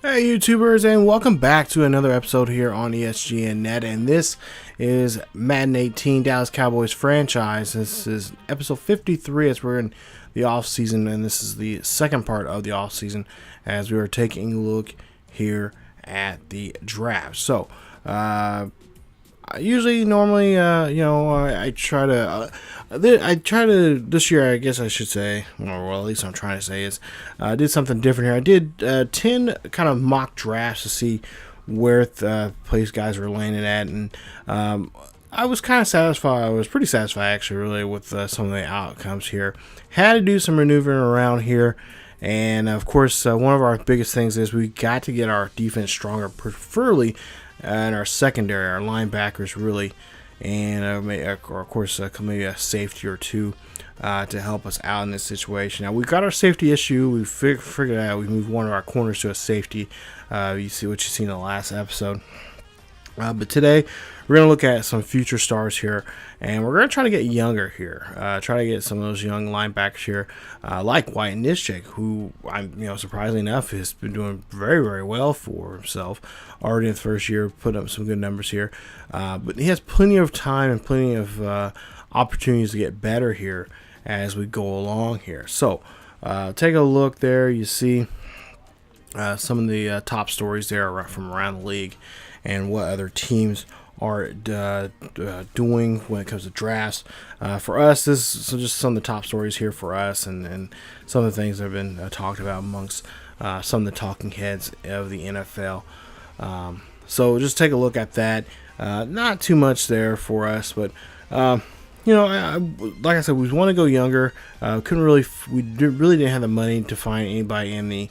Hey YouTubers, and welcome back to another episode here on ESGNet, and this is Madden 18 Dallas Cowboys franchise. This is episode 53 as we're in the off season, and this is the second part of the off season as we are taking a look here at the draft. So, normally, I try to, this year, I guess I should say, well, at least I'm trying to say is, I did something different here. I did 10 kind of mock drafts to see where the place guys were landing at, and I was kind of satisfied. I was pretty satisfied, actually, really, with some of the outcomes here. Had to do some maneuvering around here. And, of course, one of our biggest things is we got to get our defense stronger, preferably in our secondary, our linebackers, really. And, of course, maybe a safety or two to help us out in this situation. Now, we've got our safety issue. We figured out we moved one of our corners to a safety. You see what you see in the last episode. But today, we're going to look at some future stars here, and we're going to try to get younger here. Try to get some of those young linebackers here, like White Nischek, who, surprisingly enough, has been doing very, very well for himself. Already in the first year, put up some good numbers here. But he has plenty of time and plenty of opportunities to get better here as we go along here. So, take a look there. You see some of the top stories there from around the league, and what other teams are doing when it comes to drafts. For us, this is just some of the top stories here for us, and some of the things that have been talked about amongst some of the talking heads of the NFL. So just take a look at that. Not too much there for us, but like I said, we want to go younger. We really didn't have the money to find anybody in the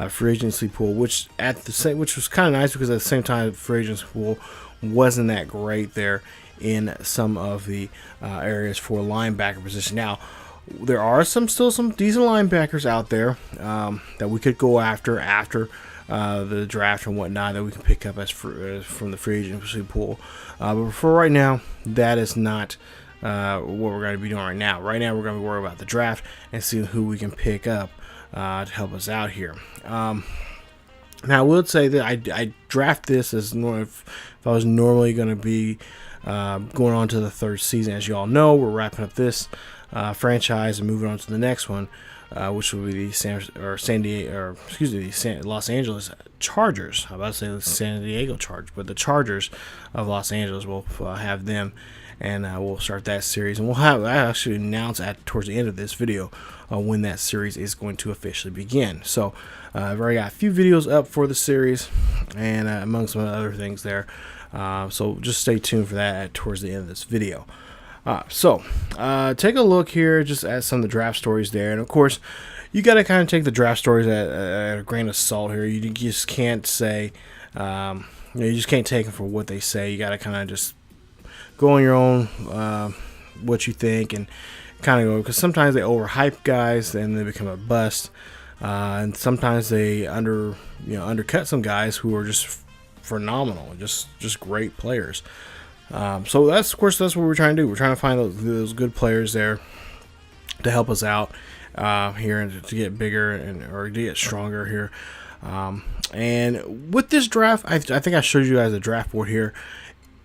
free agency pool, which was kind of nice, because at the same time, free agency pool wasn't that great there in some of the areas for linebacker position. Now, there are still some decent linebackers out there that we could go after the draft and whatnot, that we can pick up from the free agency pool. But for right now, that is not what we're going to be doing right now. Right now, we're going to be worried about the draft and see who we can pick up to help us out here. Now, I would say that I draft this as if I was normally going to be going on to the third season. As you all know, we're wrapping up this franchise and moving on to the next one, which will be the Los Angeles Chargers. I'm about to say the San Diego Chargers, but the Chargers of Los Angeles will have them, and we'll start that series. And I actually announce towards the end of this video when that series is going to officially begin. So I've already got a few videos up for the series, and among some other things there. So just stay tuned for that towards the end of this video. Take a look here just at some of the draft stories there. And of course, you got to kind of take the draft stories at a grain of salt here. You just can't say, you just can't take them for what they say. You got to kind of just go on your own, what you think, and kind of go, because sometimes they overhype guys and they become a bust. And sometimes they undercut some guys who are just phenomenal, just great players. So that's what we're trying to do. We're trying to find those good players there to help us out here, and to get bigger or to get stronger here. And with this draft, I think I showed you guys a draft board here.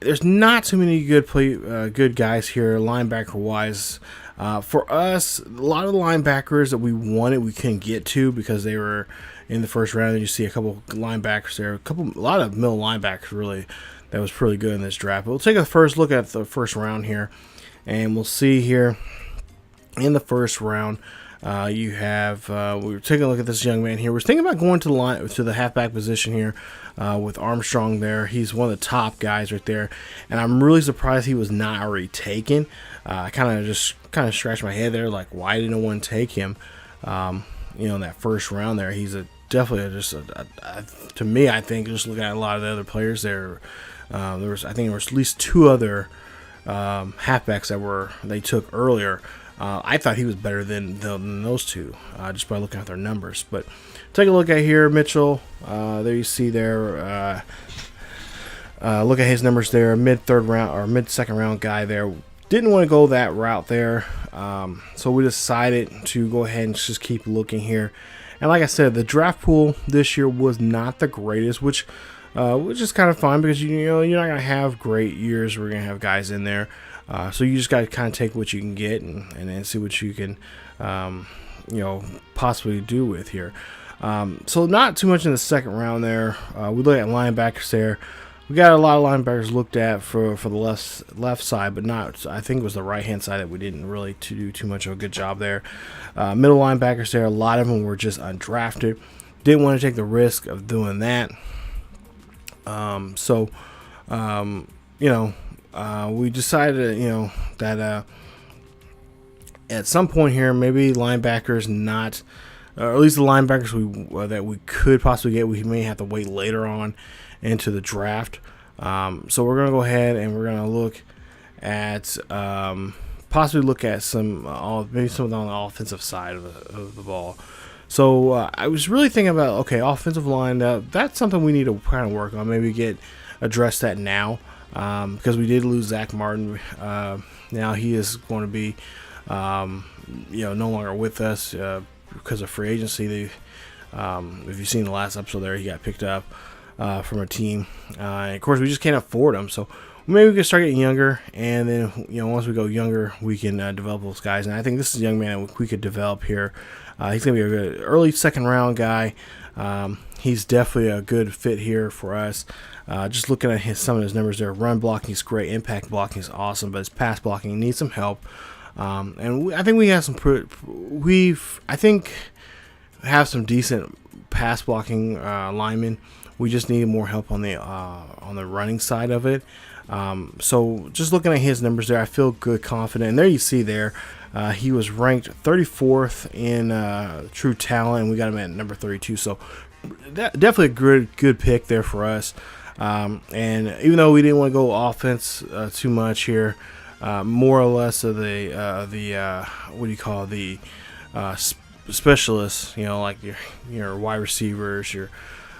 There's not too many good guys here, linebacker wise. For us, a lot of the linebackers that we wanted, we couldn't get to because they were in the first round. And you see a couple linebackers there, a lot of middle linebackers really that was pretty good in this draft. But we'll take a first look at the first round here, and we'll see here in the first round. We were taking a look at this young man here. We're thinking about going to the halfback position here with Armstrong there. He's one of the top guys right there, and I'm really surprised he was not already taken. I kind of scratched my head there, like, why didn't no one take him? In that first round there, he's definitely to me, I think, just looking at a lot of the other players there, there was at least two other halfbacks that they took earlier. I thought he was better than those two, just by looking at their numbers. But take a look at here, Mitchell. There you see there. Look at his numbers there. Mid-third round or mid-second round guy there. Didn't want to go that route there, so we decided to go ahead and just keep looking here And like I said, the draft pool this year was not the greatest, which is kind of fun because you know you're not gonna have great years. We're gonna have guys in there, so you just got to kind of take what you can get and then see what you can possibly do with here. So not too much in the second round there. We look at linebackers there. We got a lot of linebackers looked at for the left side, but not. I think it was the right hand side that we didn't really do too much of a good job there. Middle linebackers there, a lot of them were just undrafted. Didn't want to take the risk of doing that. We decided that at some point here, maybe linebackers not. Or at least the linebackers that we could possibly get, we may have to wait later on into the draft. So we're going to go ahead and we're going to look at possibly look at maybe some on the offensive side of the ball. So I was really thinking about, offensive line, that's something we need to kind of work on, maybe address that now, because we did lose Zach Martin. Now he is going to be no longer with us because of free agency. If you've seen the last episode there, he got picked up from a team. And of course, we just can't afford him. So maybe we can start getting younger. And then, once we go younger, we can develop those guys. And I think this is a young man that we could develop here. He's going to be a good early second round guy. He's definitely a good fit here for us. Just looking at some of his numbers there, run blocking is great, impact blocking is awesome, but his pass blocking needs some help. I think we have some decent pass blocking linemen. We just need more help on the running side of it. So just looking at his numbers there, I feel good, confident. And there you see there, he was ranked 34th in true talent, and we got him at number 32. So definitely a good pick there for us. And even though we didn't want to go offense too much here, more or less of the specialists, like your wide receivers, your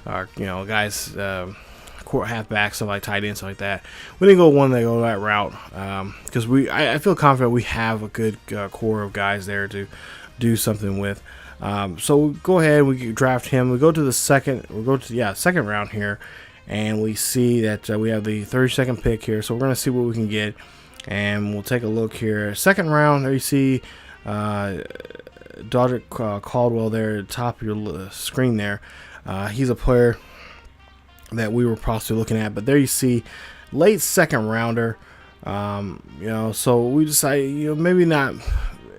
guys, halfbacks, stuff like tight ends, stuff like that. We didn't go that route because I feel confident we have a good core of guys there to do something with. So we go ahead, we draft him. We go to the second round here, and we see that we have the 32nd pick here. So we're going to see what we can get, and we'll take a look here. Second round, there you see Dodrick Caldwell there at the top of your screen there. He's a player that we were possibly looking at, but there you see late second rounder. So we decided, maybe not.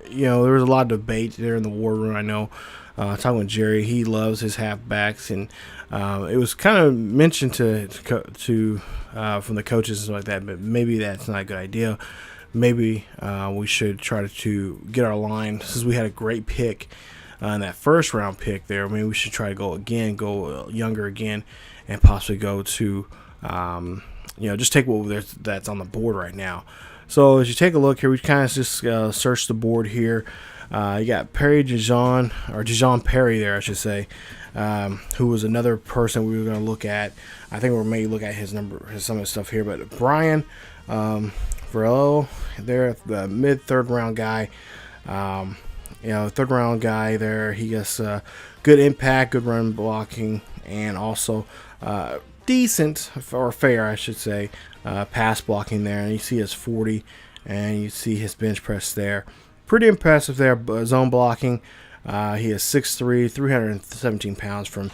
There was a lot of debate there in the war room. I know, talking with Jerry, he loves his halfbacks, and it was kind of mentioned to from the coaches and stuff like that. But maybe that's not a good idea. Maybe we should try to get our line, since we had a great pick in that first round pick there. Maybe we should try to go younger again, and possibly go to just take that's on the board right now. So as you take a look here, we kind of just search the board here. You got Dijon Perry there, I should say, who was another person we were going to look at. I think we may look at some of his stuff here. But Brian Verlo there, the mid third round guy. Third round guy there. He gets good impact, good run blocking, and also decent, or fair, I should say, pass blocking there. And you see his 40, and you see his bench press there. Pretty impressive there. Zone blocking. He is 6'3", 317 pounds from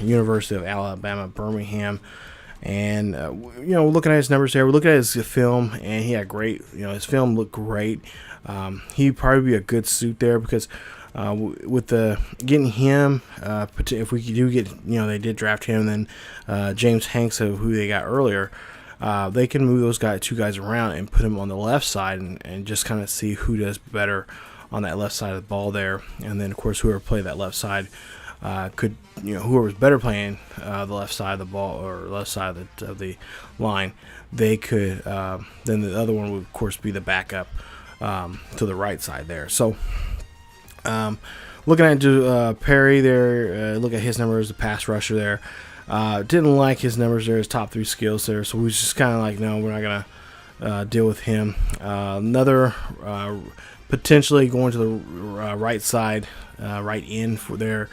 University of Alabama, Birmingham. And, looking at his numbers there, we look at his film, and he had great, his film looked great. He'd probably be a good suit there because with getting him, if we do get, they did draft him, and then James Hanks, who they got earlier, they can move those two guys around and put him on the left side and just kind of see who does better on that left side of the ball there. And then, of course, whoever played that left side could, whoever was better playing the left side of the ball or left side of the line, they could, then the other one would, of course, be the backup to the right side there. So, looking at Perry there, look at his numbers, the pass rusher there. Didn't like his numbers there, his top 3 skills there. So we was just kind of like, no, we're not going to deal with him. Another potentially going to the right side, right in for the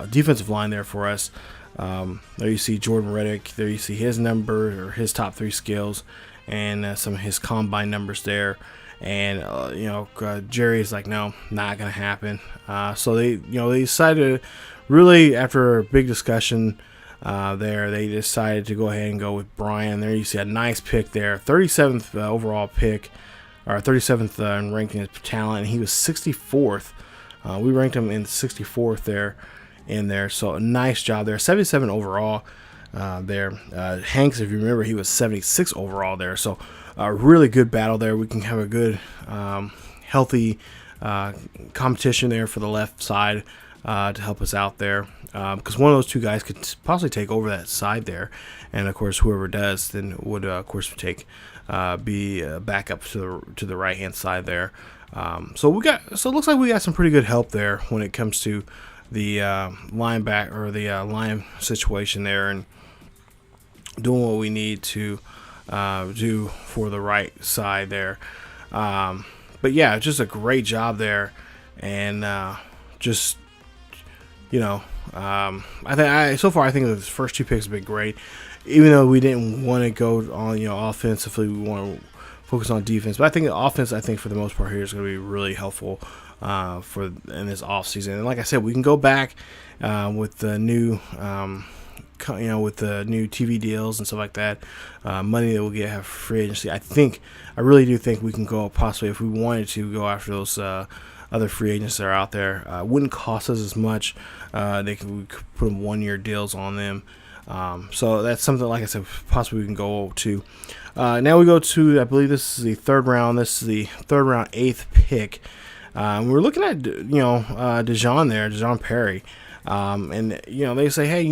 defensive line there for us. There you see Jordan Reddick. There you see his number or his top 3 skills, and some of his combine numbers there. And Jerry's like, no, not gonna happen. So they decided to really, after a big discussion they decided to go ahead and go with Brian. There you see a nice pick there, 37th overall pick, or 37th in ranking as talent, and he was 64th. We ranked him in 64th there. So a nice job there. 77 overall there. Hanks, if you remember, he was 76 overall there. So a really good battle there. We can have a good, healthy competition there for the left side to help us out there. Because one of those 2 guys could possibly take over that side there. And, of course, whoever does then would, of course, be back up to the right-hand side there. So it looks like we got some pretty good help there when it comes to the linebacker or the line situation there, and doing what we need to do for the right side there. But yeah, just a great job there, and I think so far I think the first 2 picks have been great. Even though we didn't want to go on offensively, we want to focus on defense. But I think the offense, for the most part here, is going to be really helpful in this offseason. And like I said, we can go back with the new with the new TV deals and stuff like that, money that we'll have for free agency. I really do think we can go possibly, if we wanted to, go after those other free agents that are out there. Wouldn't cost us as much. We could put 1-year deals on them. So that's something, like I said, possibly we can go to. Now we go to, I believe this is the 3rd round. This is the 3rd round, 8th pick. We're looking at, Dejon Perry. And, they say, hey,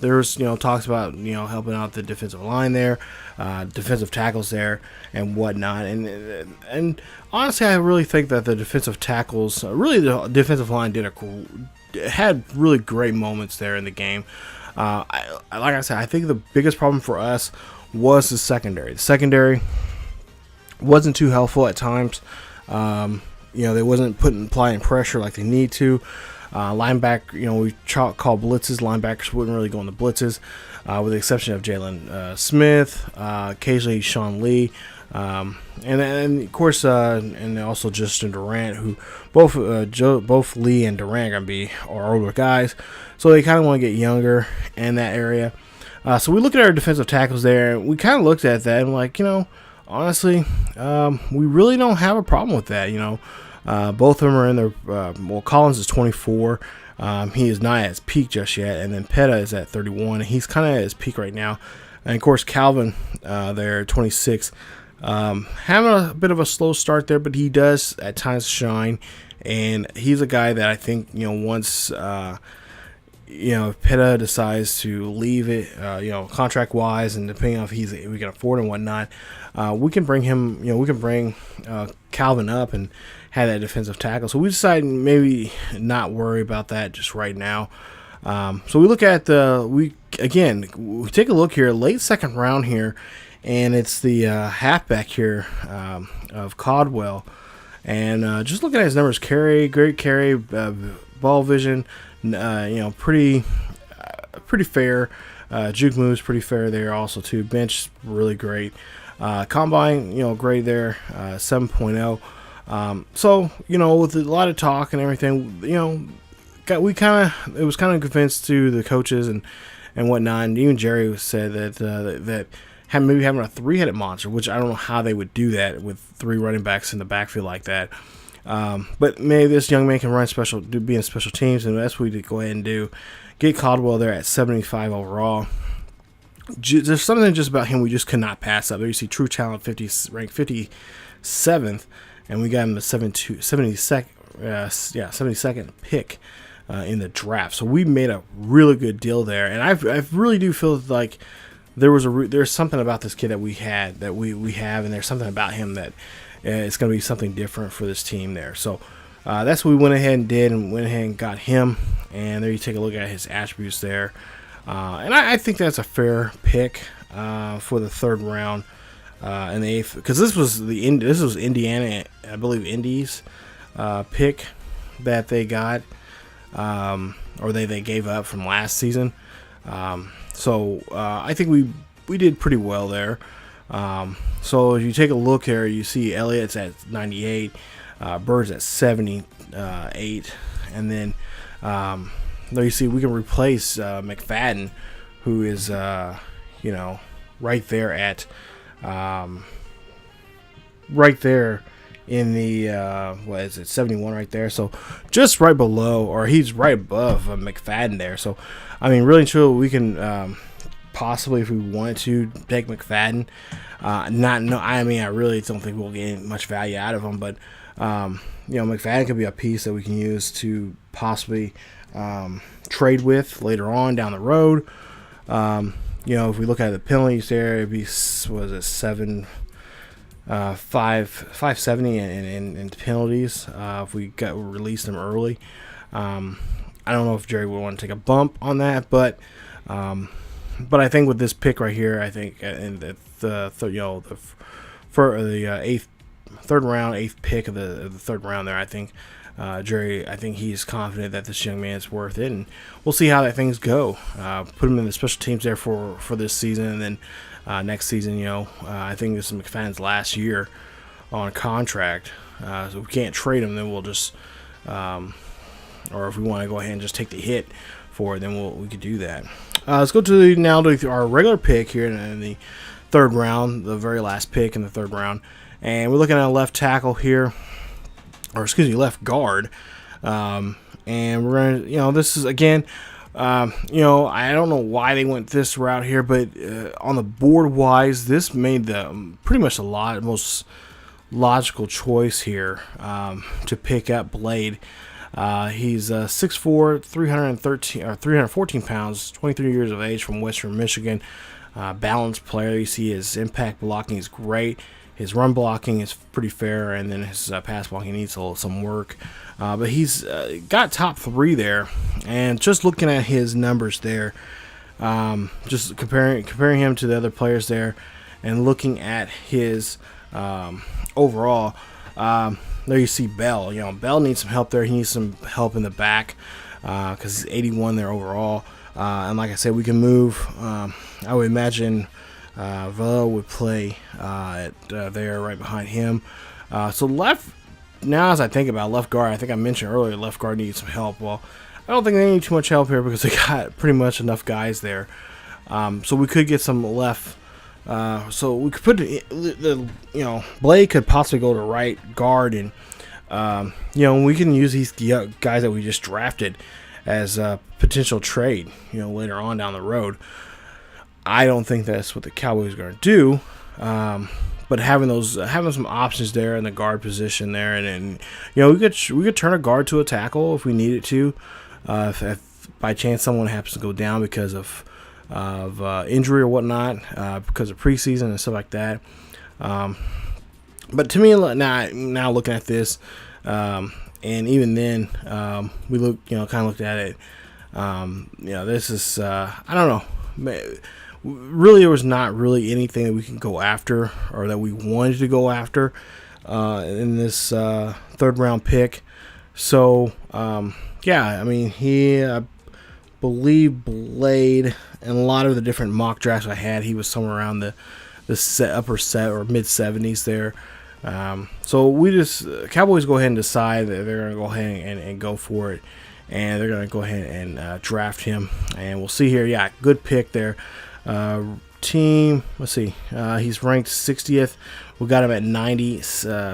there's, talks about, helping out the defensive line there, defensive tackles there and whatnot. And honestly, I really think that the defensive tackles, really the defensive line had really great moments there in the game. Like I said, I think the biggest problem for us was the secondary. The secondary wasn't too helpful at times. They wasn't applying pressure like they need to. Linebacker, we call blitzes. Linebackers wouldn't really go into blitzes, with the exception of Jalen Smith, occasionally Sean Lee, and of course, and also Justin Durant, who both Lee and Durant are gonna be our older guys, so they kind of want to get younger in that area. So we look at our defensive tackles there, and we kind of looked at that and like, honestly, we really don't have a problem with that. Both of them are in their. Collins is 24. He is not at his peak just yet, and then Peta is at 31. He's kind of at his peak right now, and of course Calvin there, 26. Having a bit of a slow start there, but he does at times shine, and he's a guy that I think once if Peta decides to leave it, contract wise, and depending on if we can afford and whatnot, we can bring him. We can bring Calvin up and have that defensive tackle. So we decided maybe not worry about that just right now. So we look at we take a look here, late 2nd round here, and it's the halfback here of Caldwell, and just looking at his numbers, great carry, ball vision. Pretty fair. Juke moves pretty fair there also too. Bench really great. Combine, great there. 7.0. So with a lot of talk and everything, it was kind of convinced to the coaches and whatnot. And even Jerry said that maybe having a 3-headed monster, which I don't know how they would do that with 3 running backs in the backfield like that. But maybe this young man can be in special teams, and that's what we did go ahead and do. Get Caldwell there at 75 overall. There's something just about him we just could not pass up. There you see True Talent, ranked 57th, and we got him the 72nd pick in the draft. So we made a really good deal there, and I really do feel like there's something about this kid that we have, and there's something about him that it's going to be something different for this team there. So that's what we went ahead and did, and went ahead and got him. And there you take a look at his attributes there. And I think that's a fair pick for the 3rd round. in the eighth, because this was Indiana, I believe, Indy's pick that they got, or they gave up from last season. So I think we did pretty well there. So if you take a look here, you see Elliott's at 98, Bird's at 78, and then there you see we can replace McFadden, who is right there at right there in the 71 right there. So just right below, or he's right above McFadden there. So I mean, really and truly, we can possibly, if we wanted to, take McFadden. I really don't think we'll get much value out of him, but McFadden could be a piece that we can use to possibly trade with later on down the road. If we look at the penalties there, it'd be, 570 in penalties if we released them early. I don't know if Jerry would want to take a bump on that, but I think with this pick right here, I think in the third round, eighth pick of the third round there, I think Jerry, I think he's confident that this young man is worth it, and we'll see how that things go. Put him in the special teams there for this season, and then next season, I think this is McFadden's last year on contract, so if we can't trade him, then we'll just, or if we want to go ahead and just take the hit for it, then we could do that. Let's go to our regular pick here in the third round, the very last pick in the third round, and we're looking at a left tackle here, left guard, and we're gonna, this is again, I don't know why they went this route here, but on the board wise, this made the pretty much most logical choice here to pick up Blade. He's 6'4", 314 pounds, 23 years of age, from Western Michigan. Balanced player. You see his impact blocking is great. His run blocking is pretty fair, and then his pass blocking needs some work. But he's got top 3 there, and just looking at his numbers there, just comparing him to the other players there, and looking at his overall. There you see Bell. Bell needs some help there. He needs some help in the back because he's 81 there overall. And like I said, we can move. I would imagine Velo would play there right behind him. So left, now as I think about left guard, I think I mentioned earlier left guard needs some help. Well, I don't think they need too much help here because they got pretty much enough guys there. So we could get some left. So we could put Blake could possibly go to right guard, and we can use these guys that we just drafted as a potential trade, later on down the road. I don't think that's what the Cowboys are going to do, but having some options there in the guard position there, and we could turn a guard to a tackle if we needed to, if by chance someone happens to go down because of injury or whatnot, because of preseason and stuff like that. But to me, now looking at this, and even then, we looked at it. This is I don't know. Really, there was not really anything that we can go after or that we wanted to go after in this third round pick. So I believe Blade, and a lot of the different mock drafts I had, he was somewhere around the upper set or mid 70s there. So we Cowboys go ahead and decide that they're going to go ahead and go for it, and they're going to go ahead and draft him, and we'll see here. Yeah, good pick there. Team, let's see, he's ranked 60th. We got him at 90.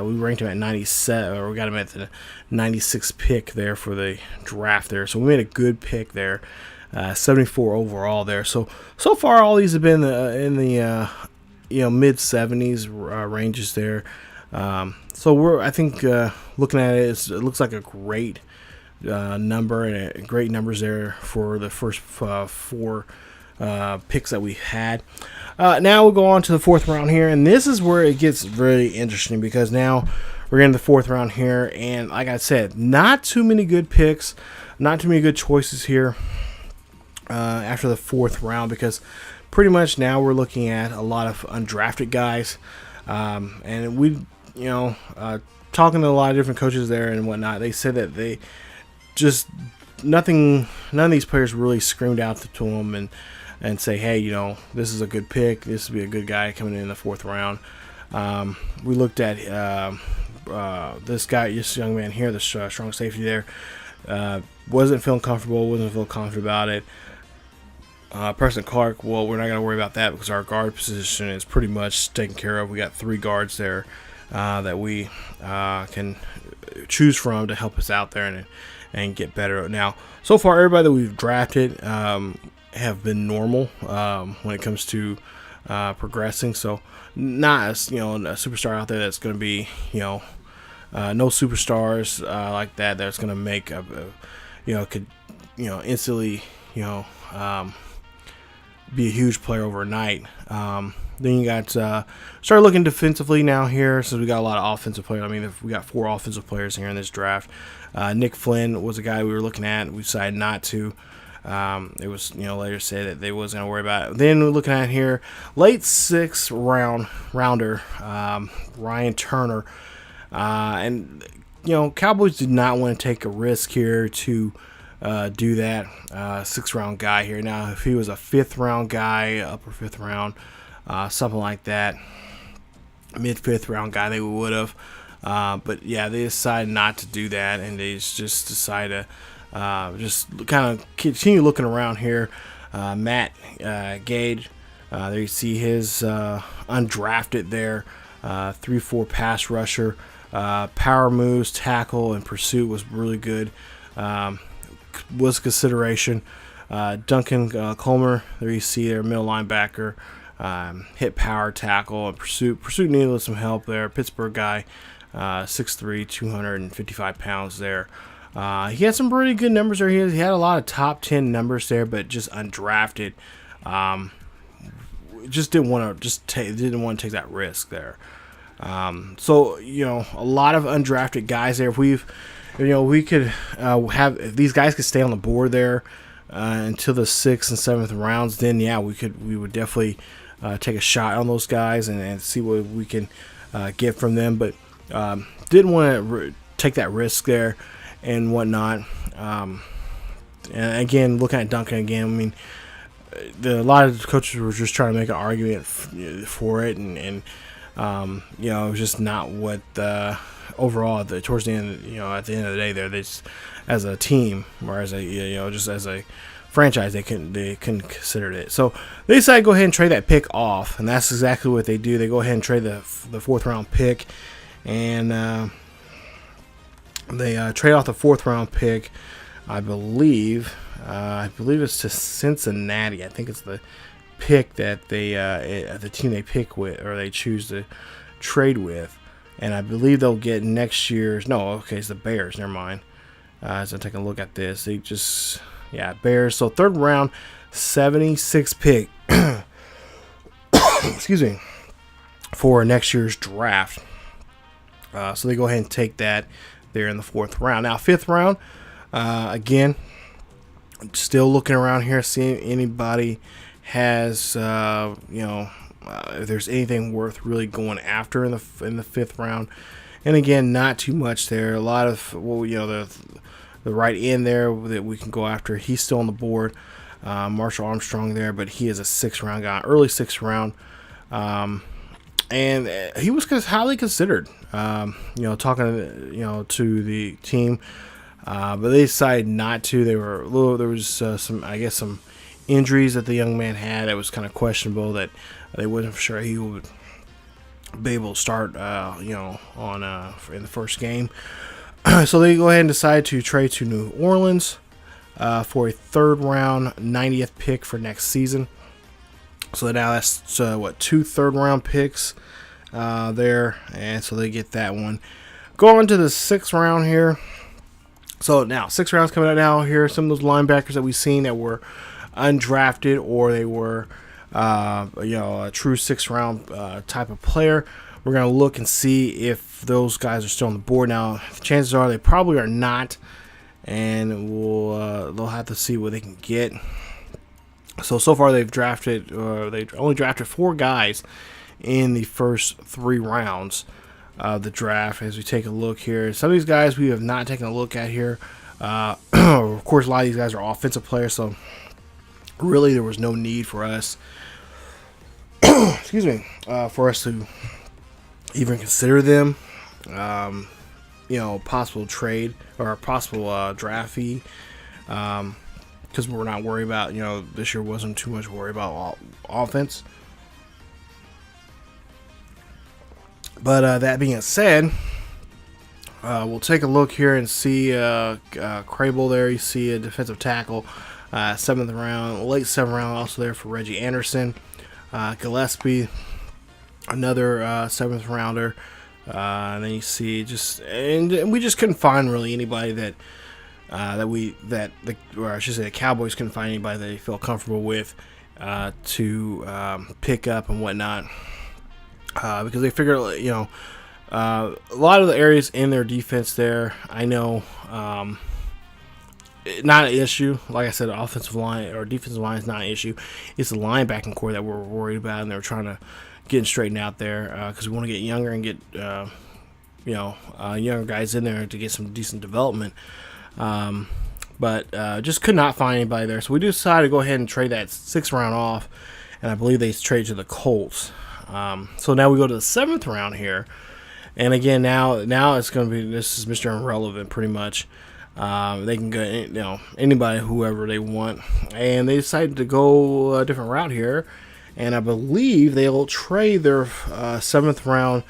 We ranked him at 97, or we got him at the 96th pick there for the draft there. So we made a good pick there. 74 overall there. So far, all these have been in the mid 70s ranges there. So I think looking at it, it looks like a great number, and great numbers there for the first 4 picks that we had. Now we'll go on to the 4th round here, and this is where it gets really interesting, because now we're in the 4th round here, and like I said, not too many good picks, not too many good choices here after the 4th round, because pretty much now we're looking at a lot of undrafted guys, and we, talking to a lot of different coaches there and whatnot, they said that they just none of these players really screamed out to them and say, hey, this is a good pick, this would be a good guy coming in the 4th round. We looked at this young man here, the strong safety there, wasn't feeling confident about it. Preston Clark, well, we're not going to worry about that because our guard position is pretty much taken care of. We got 3 guards there that we can choose from to help us out there and get better. Now, so far, everybody that we've drafted have been normal when it comes to progressing. So, not a superstar out there that's going to be, no superstars like that that's going to make could instantly be a huge player overnight. Then you got start looking defensively now here, so we got a lot of offensive players. I mean, we got 4 offensive players here in this draft. Nick Flynn was a guy we were looking at. We decided not to. It was later said that they wasn't gonna worry about it. Then we're looking at here late 6th rounder Ryan Turner, and Cowboys did not want to take a risk here to do that. 6th round guy here. Now, if he was a 5th round guy, upper 5th round, something like that, mid 5th round guy, they would have. But yeah, they decided not to do that, and they just decided to just kind of continue looking around here. Matt Gage, there you see his undrafted there, 3-4 pass rusher, power moves, tackle, and pursuit was really good. Was consideration. Duncan Colmer, there you see their middle linebacker, hit power, tackle, and pursuit. Pursuit needed some help there. Pittsburgh guy, 6'3", 255 pounds there. He had some pretty good numbers there. He had a lot of top 10 numbers there, but just undrafted. Just didn't want to take that risk there. So a lot of undrafted guys there. If we could if these guys could stay on the board there until the 6th and 7th rounds, then yeah, we would definitely take a shot on those guys and see what we can get from them. But didn't want to take that risk there and whatnot. And again, looking at Duncan again, I mean, a lot of coaches were just trying to make an argument for it, and it was just not what overall towards the end. At the end of the day, they just, as a team or as a just as a franchise, they couldn't consider it. So they decided to go ahead and trade that pick off, and that's exactly what they do. They go ahead and trade the 4th round pick, and they trade off the 4th round pick. I believe it's to Cincinnati. I think it's the pick that the team they pick with, or they choose to trade with, and I believe they'll get next year's. No, okay, it's the Bears. Never mind. As I take a look at this, they just Bears. So 3rd round, 76 pick. Excuse me, for next year's draft. So they go ahead and take that there in the 4th round. Now 5th round, again, still looking around here, seeing anybody has if there's anything worth really going after in the 5th round. And again, not too much there. A lot of the right end there that we can go after. He's still on the board. Marshall Armstrong there, but he is a 6th round guy, early 6th round. And he was highly considered, talking to the team, but they decided not to. There was some injuries that the young man had. It was kind of questionable that they wasn't sure he would be able to start, in the first game. So they go ahead and decide to trade to New Orleans for a 3rd round, 90th pick for next season. So now that's 2 3rd round picks there, and so they get that one. Going to the 6th round here. So now 6th round's coming out now. Here are some of those linebackers that we've seen that were undrafted, or they were a true 6th round type of player. We're going to look and see if those guys are still on the board. Now, chances are they probably are not, and they'll have to see what they can get. So far they've only drafted 4 guys in the first 3 rounds of the draft. As we take a look here, some of these guys we have not taken a look at here. Of course, a lot of these guys are offensive players, so really there was no need for us, excuse me, for us to even consider them. Possible trade or a possible draft fee. Because we're not worried about, this year wasn't too much worry about offense. But that being said, we'll take a look here and see Crable there. You see a defensive tackle, 7th round, late 7th round, also there for Reggie Anderson. Gillespie, another 7th rounder. And then you see and we just couldn't find really anybody that the Cowboys couldn't find anybody that they felt comfortable with to pick up and whatnot, because they figured, a lot of the areas in their defense there, I know, not an issue. Like I said, offensive line or defensive line is not an issue. It's the linebacking core that we're worried about, and they're trying to get straightened out there because we want to get younger and get younger guys in there to get some decent development. But just could not find anybody there. So we decided to go ahead and trade that 6th round off, and I believe they traded to the Colts. So now we go to the 7th round here, and again now it's going to be, this is Mr. Irrelevant pretty much. They can go anybody, whoever they want, and they decided to go a different route here, and I believe they'll trade their 7th round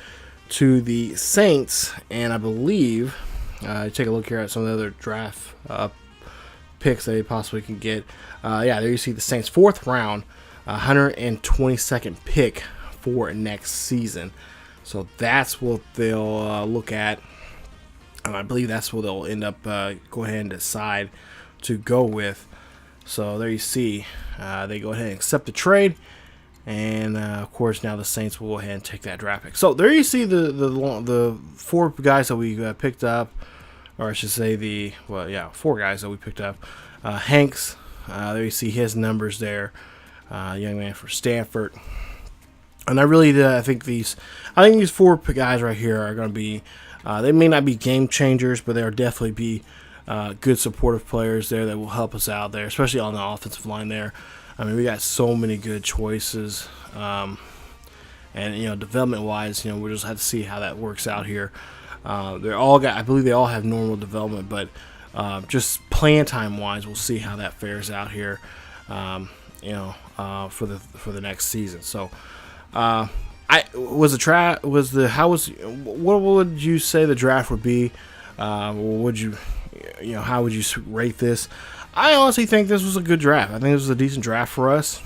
to the Saints, and I believe. Take a look here at some of the other draft picks they possibly can get. There you see the Saints 4th round, 122nd pick for next season. So that's what they'll look at. I believe that's what they'll end up go ahead and decide to go with. So there you see, they go ahead and accept the trade. And of course, now the Saints will go ahead and take that draft pick. So there you see the 4 guys that we picked up, or I should say 4 guys that we picked up. Hanks, there you see his numbers there, young man for Stanford. And I think these 4 guys right here are going to be. They may not be game changers, but they'll definitely be good supportive players there that will help us out there, especially on the offensive line there. I mean, we got so many good choices, and development-wise, we'll just have to see how that works out here. I believe they all have normal development, but just playing time-wise, we'll see how that fares out here, for the next season. So, what would you say the draft would be? How would you rate this? I honestly think this was a good draft. I think this was a decent draft for us.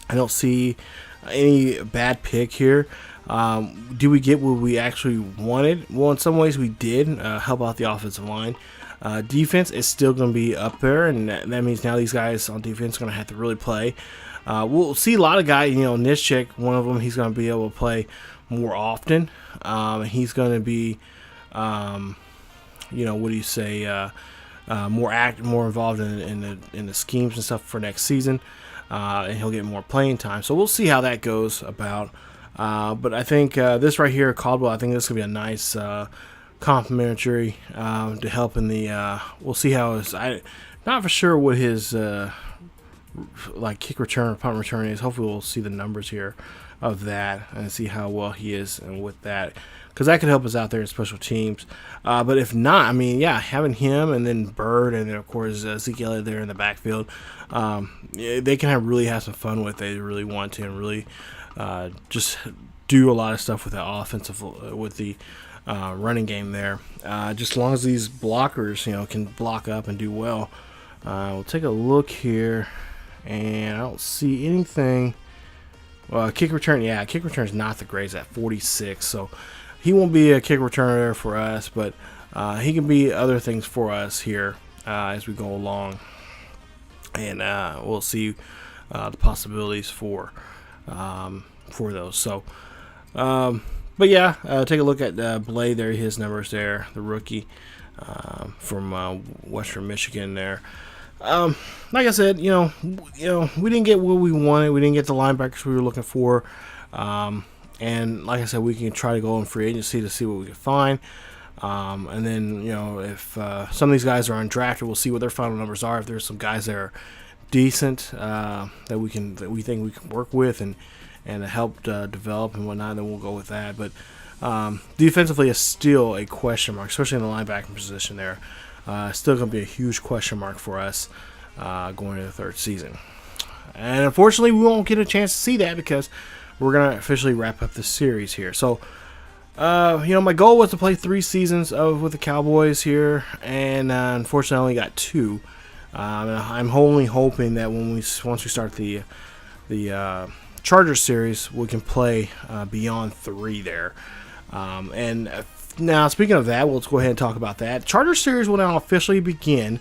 I don't see any bad pick here. Do we get what we actually wanted? Well, in some ways we did. Help out the offensive line. Defense is still going to be up there, and that means now these guys on defense are going to have to really play. We'll see a lot of guys, Nischik, one of them, he's going to be able to play more often. He's going to be, more involved in the schemes and stuff for next season, and he'll get more playing time. So we'll see how that goes about. But I think this right here, Caldwell, I think this could be a nice complimentary to help in the. We'll see how his. Not for sure what his kick return or punt return is. Hopefully we'll see the numbers here of that and see how well he is and with that, because that could help us out there in special teams. But if not, having him and then Bird and then of course Zeke Elliott there in the backfield, they can really have some fun with it. They really want to and really just do a lot of stuff with the offensive, with the running game there. Just as long as these blockers, can block up and do well. We'll take a look here, and I don't see anything. Well, kick return is not the greatest at 46, so he won't be a kick returner for us, but he can be other things for us here as we go along, and we'll see the possibilities for those. So, but yeah, take a look at Blade there, his numbers there, the rookie from Western Michigan there. like I said, we didn't get what we wanted. We didn't get the linebackers we were looking for. And like I said, we can try to go in free agency to see what we can find. And then, if some of these guys are undrafted, we'll see what their final numbers are. If there's some guys that are decent that we think we can work with and help develop and whatnot, then we'll go with that. But defensively is still a question mark, especially in the linebacking position there. Still going to be a huge question mark for us going into the third season. And unfortunately, we won't get a chance to see that because we're going to officially wrap up the series here. So, my goal was to play 3 seasons with the Cowboys here, and unfortunately, I only got 2. I'm only hoping that once we start the Chargers series, we can play beyond 3 there. And now, speaking of that, let's go ahead and talk about that. Chargers series will now officially begin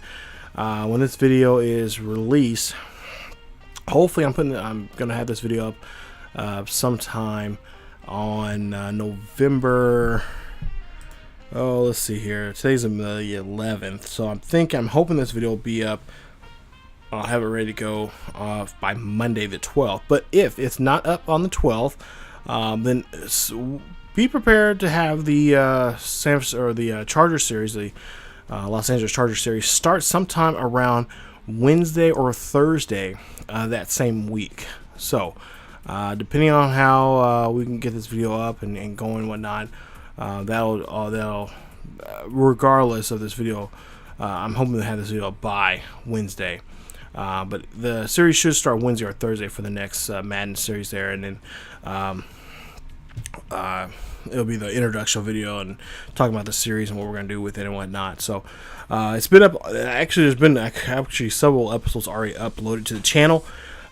when this video is released. Hopefully, I'm going to have this video up sometime on November. Oh, let's see here. Today's the 11th, so I'm hoping this video will be up. I'll have it ready to go by Monday the 12th. But if it's not up on the 12th, then be prepared to have the Charger series, the Los Angeles Charger series, start sometime around Wednesday or Thursday that same week. So, depending on how we can get this video up and going and whatnot, that'll regardless of this video, I'm hoping to have this video by Wednesday. But the series should start Wednesday or Thursday for the next Madden series there, and then it'll be the introduction video and talking about the series and what we're going to do with it and whatnot. So it's been up. Actually, there's been several episodes already uploaded to the channel.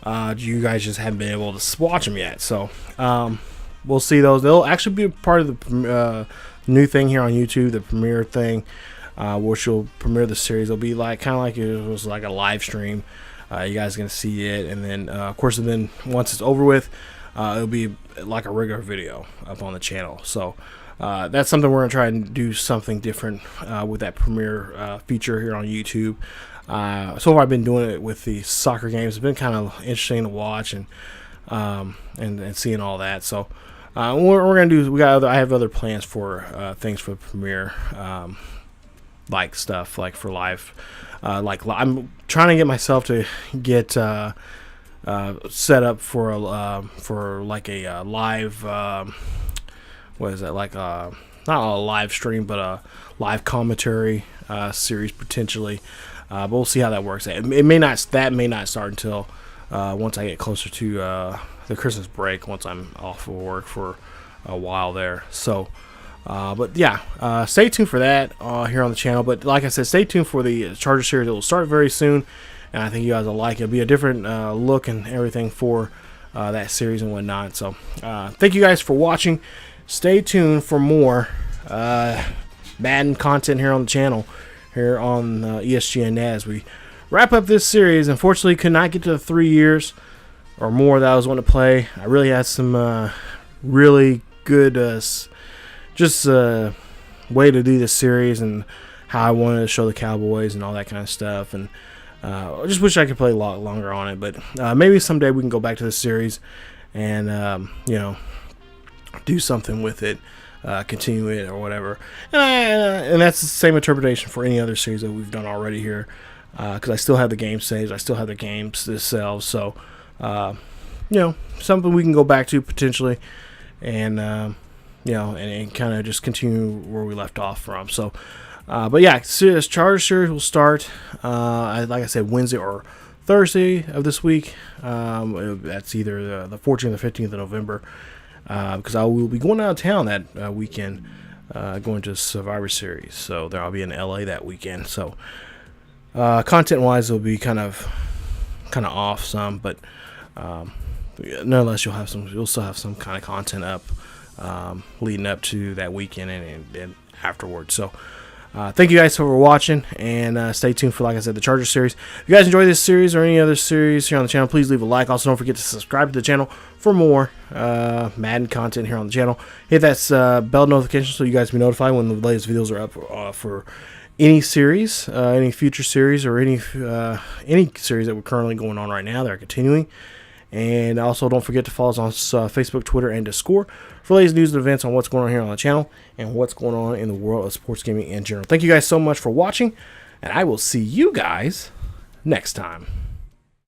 You guys just haven't been able to watch them yet. So we'll see those. They'll actually be a part of the new thing here on YouTube, the premiere thing, which will premiere the series. It'll be kind of like it was like a live stream. You guys are going to see it, and then of course, once it's over with, it'll be like a regular video up on the channel. So that's something we're going to try and do something different with that premiere feature here on YouTube. So far I've been doing it with the soccer games. It's been kind of interesting to watch and seeing all that. So what we're going to do, I have other plans for things for the premiere, like stuff like for live. I'm trying to get myself to get set up for like a live what is that, like not a live stream but a live commentary series potentially, but we'll see how that works. It may not start until once I get closer to the Christmas break, once I'm off of work for a while there. So but yeah, stay tuned for that here on the channel. But like I said, stay tuned for the Charger series. It will start very soon, and I think you guys will like it. It'll be a different look and everything for that series and whatnot. So thank you guys for watching. Stay tuned for more Madden content here on the channel, here on ESGNet, as we wrap up this series. Unfortunately, could not get to the 3 years or more that I was wanting to play. I really had some really good way to do this series and how I wanted to show the Cowboys and all that kind of stuff. And I just wish I could play a lot longer on it. But maybe someday we can go back to the series and do something with it, continue it or whatever. And that's the same interpretation for any other series that we've done already here, because I still have the game saved. I still have the games themselves. So something we can go back to potentially, and and kind of just continue where we left off from. So but yeah, Charger series will start like I said, Wednesday or Thursday of this week. That's either the 14th or 15th of November, because I will be going out of town that weekend, going to Survivor Series. So there I'll be in LA that weekend. So content wise, it'll be kind of off some, but nonetheless, you'll still have some kind of content up leading up to that weekend and afterwards. So thank you guys for watching, and stay tuned for, like I said, the Charger series. If you guys enjoy this series or any other series here on the channel, please leave a like. Also, don't forget to subscribe to the channel for more Madden content here on the channel. Hit that bell notification so you guys can be notified when the latest videos are up for any series, any future series, or any series that we're currently going on right now that are continuing. And also, don't forget to follow us on Facebook, Twitter, and Discord for latest news and events on what's going on here on the channel and what's going on in the world of sports gaming in general. Thank you guys so much for watching, and I will see you guys next time.